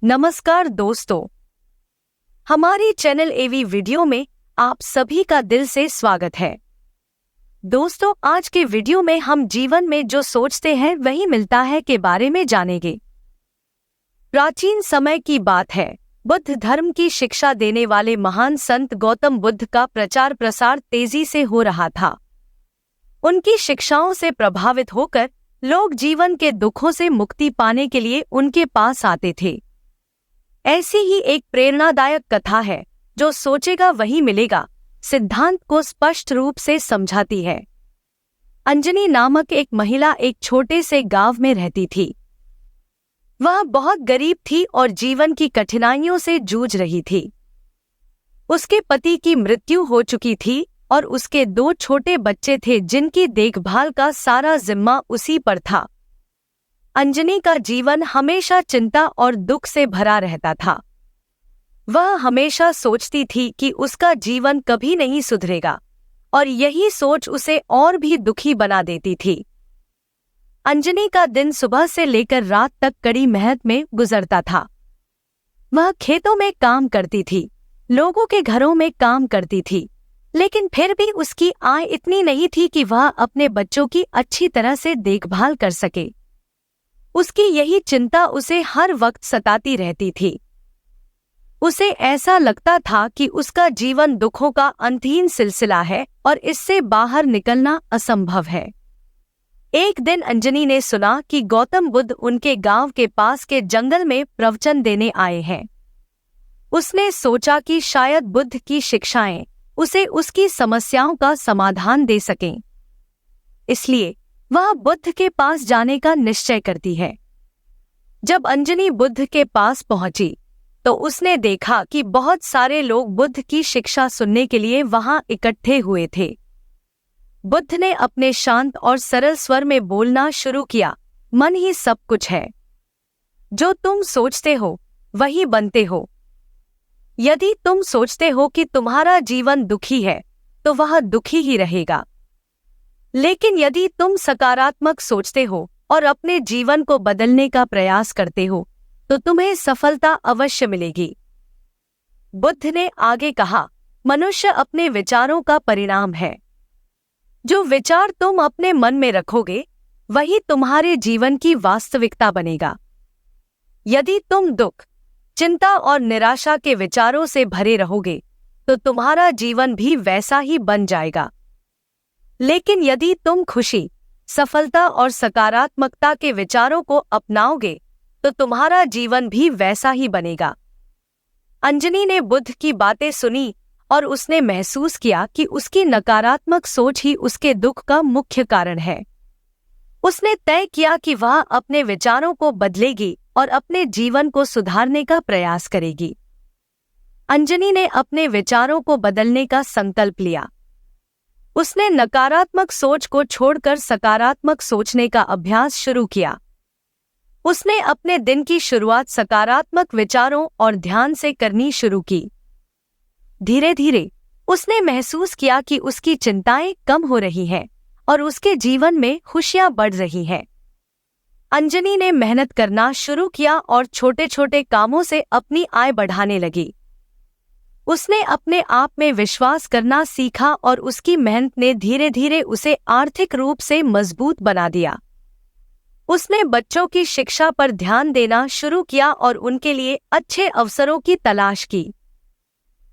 नमस्कार दोस्तों, हमारे चैनल एवी वीडियो में आप सभी का दिल से स्वागत है। दोस्तों, आज के वीडियो में हम जीवन में जो सोचते हैं वही मिलता है के बारे में जानेंगे। प्राचीन समय की बात है, बुद्ध धर्म की शिक्षा देने वाले महान संत गौतम बुद्ध का प्रचार प्रसार तेजी से हो रहा था। उनकी शिक्षाओं से प्रभावित होकर लोग जीवन के दुखों से मुक्ति पाने के लिए उनके पास आते थे। ऐसी ही एक प्रेरणादायक कथा है जो सोचेगा वही मिलेगा सिद्धांत को स्पष्ट रूप से समझाती है। अंजनी नामक एक महिला एक छोटे से गांव में रहती थी। वह बहुत गरीब थी और जीवन की कठिनाइयों से जूझ रही थी। उसके पति की मृत्यु हो चुकी थी और उसके 2 छोटे बच्चे थे जिनकी देखभाल का सारा जिम्मा उसी पर था। अंजनी का जीवन हमेशा चिंता और दुख से भरा रहता था। वह हमेशा सोचती थी कि उसका जीवन कभी नहीं सुधरेगा और यही सोच उसे और भी दुखी बना देती थी। अंजनी का दिन सुबह से लेकर रात तक कड़ी मेहनत में गुजरता था। वह खेतों में काम करती थी, लोगों के घरों में काम करती थी, लेकिन फिर भी उसकी आय इतनी नहीं थी कि वह अपने बच्चों की अच्छी तरह से देखभाल कर सके। उसकी यही चिंता उसे हर वक्त सताती रहती थी। उसे ऐसा लगता था कि उसका जीवन दुखों का अंतहीन सिलसिला है और इससे बाहर निकलना असंभव है। एक दिन अंजनी ने सुना कि गौतम बुद्ध उनके गांव के पास के जंगल में प्रवचन देने आए हैं। उसने सोचा कि शायद बुद्ध की शिक्षाएं उसे उसकी समस्याओं का समाधान दे सकें। इसलिए वह बुद्ध के पास जाने का निश्चय करती है। जब अंजनी बुद्ध के पास पहुंची तो उसने देखा कि बहुत सारे लोग बुद्ध की शिक्षा सुनने के लिए वहां इकट्ठे हुए थे। बुद्ध ने अपने शांत और सरल स्वर में बोलना शुरू किया, मन ही सब कुछ है। जो तुम सोचते हो वही बनते हो। यदि तुम सोचते हो कि तुम्हारा जीवन दुखी है तो वह दुखी ही रहेगा। लेकिन यदि तुम सकारात्मक सोचते हो और अपने जीवन को बदलने का प्रयास करते हो तो तुम्हें सफलता अवश्य मिलेगी। बुद्ध ने आगे कहा, मनुष्य अपने विचारों का परिणाम है। जो विचार तुम अपने मन में रखोगे वही तुम्हारे जीवन की वास्तविकता बनेगा। यदि तुम दुख, चिंता और निराशा के विचारों से भरे रहोगे तो तुम्हारा जीवन भी वैसा ही बन जाएगा। लेकिन यदि तुम खुशी, सफलता और सकारात्मकता के विचारों को अपनाओगे तो तुम्हारा जीवन भी वैसा ही बनेगा। अंजनी ने बुद्ध की बातें सुनी और उसने महसूस किया कि उसकी नकारात्मक सोच ही उसके दुख का मुख्य कारण है। उसने तय किया कि वह अपने विचारों को बदलेगी और अपने जीवन को सुधारने का प्रयास करेगी। अंजनी ने अपने विचारों को बदलने का संकल्प लिया। उसने नकारात्मक सोच को छोड़कर सकारात्मक सोचने का अभ्यास शुरू किया। उसने अपने दिन की शुरुआत सकारात्मक विचारों और ध्यान से करनी शुरू की। धीरे धीरे उसने महसूस किया कि उसकी चिंताएं कम हो रही हैं और उसके जीवन में खुशियां बढ़ रही हैं। अंजनी ने मेहनत करना शुरू किया और छोटे छोटे कामों से अपनी आय बढ़ाने लगी। उसने अपने आप में विश्वास करना सीखा और उसकी मेहनत ने धीरे धीरे उसे आर्थिक रूप से मजबूत बना दिया। उसने बच्चों की शिक्षा पर ध्यान देना शुरू किया और उनके लिए अच्छे अवसरों की तलाश की।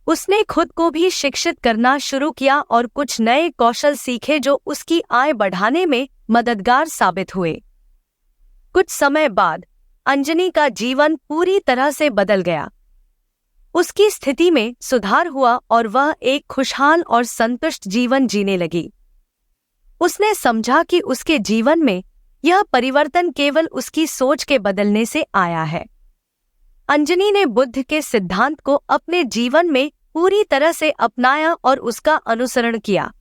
उसने खुद को भी शिक्षित करना शुरू किया और कुछ नए कौशल सीखे जो उसकी आय बढ़ाने में मददगार साबित हुए। कुछ समय बाद अंजनी का जीवन पूरी तरह से बदल गया। उसकी स्थिति में सुधार हुआ और वह एक खुशहाल और संतुष्ट जीवन जीने लगी। उसने समझा कि उसके जीवन में यह परिवर्तन केवल उसकी सोच के बदलने से आया है। अंजनी ने बुद्ध के सिद्धांत को अपने जीवन में पूरी तरह से अपनाया और उसका अनुसरण किया।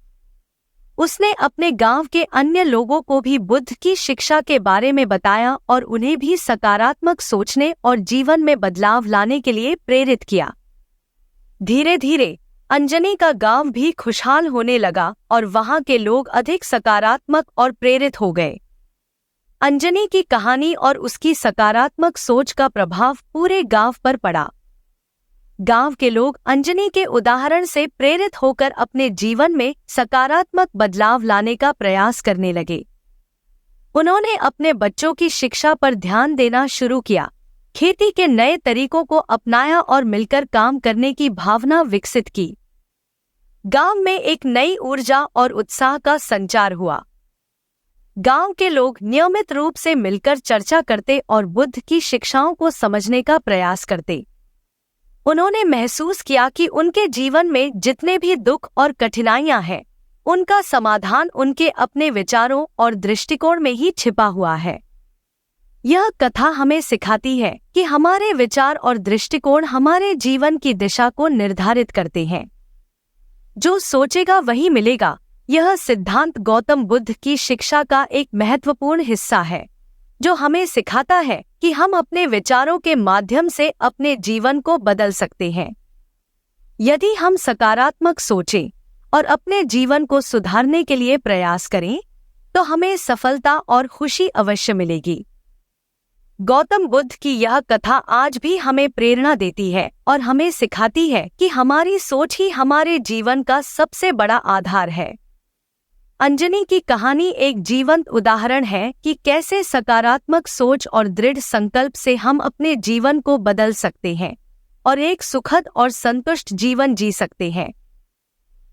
उसने अपने गांव के अन्य लोगों को भी बुद्ध की शिक्षा के बारे में बताया और उन्हें भी सकारात्मक सोचने और जीवन में बदलाव लाने के लिए प्रेरित किया। धीरे धीरे अंजनी का गांव भी खुशहाल होने लगा और वहां के लोग अधिक सकारात्मक और प्रेरित हो गए। अंजनी की कहानी और उसकी सकारात्मक सोच का प्रभाव पूरे गांव पर पड़ा। गांव के लोग अंजनी के उदाहरण से प्रेरित होकर अपने जीवन में सकारात्मक बदलाव लाने का प्रयास करने लगे। उन्होंने अपने बच्चों की शिक्षा पर ध्यान देना शुरू किया, खेती के नए तरीकों को अपनाया और मिलकर काम करने की भावना विकसित की। गांव में एक नई ऊर्जा और उत्साह का संचार हुआ। गांव के लोग नियमित रूप से मिलकर चर्चा करते और बुद्ध की शिक्षाओं को समझने का प्रयास करते। उन्होंने महसूस किया कि उनके जीवन में जितने भी दुख और कठिनाइयां हैं, उनका समाधान उनके अपने विचारों और दृष्टिकोण में ही छिपा हुआ है। यह कथा हमें सिखाती है कि हमारे विचार और दृष्टिकोण हमारे जीवन की दिशा को निर्धारित करते हैं। जो सोचेगा वही मिलेगा। यह सिद्धांत गौतम बुद्ध की शिक्षा का एक महत्वपूर्ण हिस्सा है, जो हमें सिखाता है कि हम अपने विचारों के माध्यम से अपने जीवन को बदल सकते हैं। यदि हम सकारात्मक सोचें और अपने जीवन को सुधारने के लिए प्रयास करें, तो हमें सफलता और खुशी अवश्य मिलेगी। गौतम बुद्ध की यह कथा आज भी हमें प्रेरणा देती है और हमें सिखाती है कि हमारी सोच ही हमारे जीवन का सबसे बड़ा आधार है। अंजनी की कहानी एक जीवंत उदाहरण है कि कैसे सकारात्मक सोच और दृढ़ संकल्प से हम अपने जीवन को बदल सकते हैं और एक सुखद और संतुष्ट जीवन जी सकते हैं।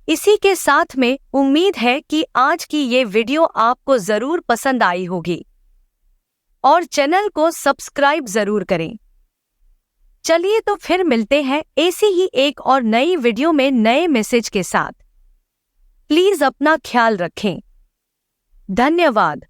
इसी के साथ में उम्मीद है कि आज की ये वीडियो आपको जरूर पसंद आई होगी और चैनल को सब्सक्राइब जरूर करें। चलिए तो फिर मिलते हैं ऐसी ही एक और नई वीडियो में नए मैसेज के साथ। प्लीज अपना ख्याल रखें। धन्यवाद।